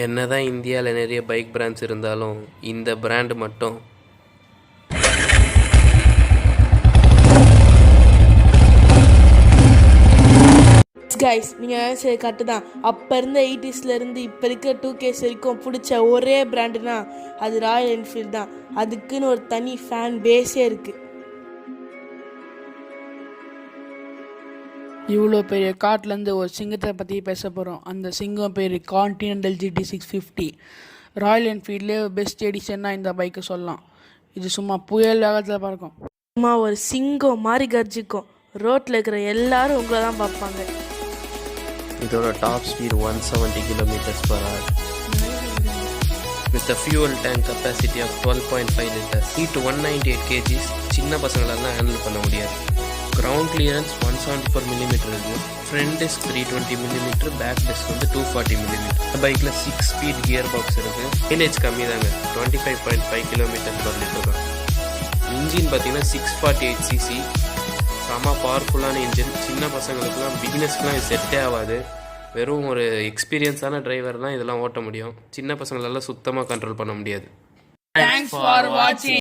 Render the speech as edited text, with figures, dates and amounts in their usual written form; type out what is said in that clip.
என்னதான் இந்தியாவில் நிறைய பைக் பிராண்ட்ஸ் இருந்தாலும் இந்த பிராண்ட் மட்டும் கைஸ் நீங்கள் சரி கரெக்டு தான். அப்போ இருந்த 80sலேருந்து இப்போ இருக்க 2K வரைக்கும் பிடிச்ச ஒரே பிராண்டுனா அது ராயல் என்ஃபீல்டு தான். அதுக்குன்னு ஒரு தனி ஃபேன் பேஸே இருக்குது. இவ்வளோ பெரிய காட்டிலேருந்து ஒரு சிங்கத்தை பற்றி பேச போகிறோம். அந்த சிங்கம் பேர் கான்டினென்டல் GT 650. ராயல் என்ஃபீல்ட்லேயே பெஸ்ட் எடிஷன்னா இந்த பைக்கை சொல்லலாம். இது சும்மா புயல் வேகத்தில் பறக்கும். சும்மா ஒரு சிங்கம் மாதிரி கர்ஜிக்கும். ரோட்டில் இருக்கிற எல்லாரும் உங்களை தான் பார்ப்பாங்க. இதோட top speed 170 km/h with a fuel tank capacity of 12.5 liters. Heat 198 kg. சின்ன பசங்களெல்லாம் ஹேண்டில் பண்ண முடியாது. கிரவுண்ட் கிளியரன்ஸ் 174 mm இருக்குது. Front disc 320 mm, back disc வந்து 240 mm. இந்த பைக்கில் 6 ஸ்பீட் கியர் பாக்ஸ் இருக்குது. மைலேஜ் கம்மி தாங்க, 25.5 km/L தான். இன்ஜின் பார்த்தீங்கன்னா 648 cc. செம பவர்ஃபுல்லான இன்ஜின். சின்ன பசங்களுக்குலாம் பிகினர்ஸ்க்குலாம் இது செட்டே ஆகாது. வெறும் ஒரு எக்ஸ்பீரியன்ஸான டிரைவர் தான் இதெல்லாம் ஓட்ட முடியும். சின்ன பசங்களெல்லாம் சுத்தமாக கண்ட்ரோல் பண்ண முடியாது. Thanks for watching.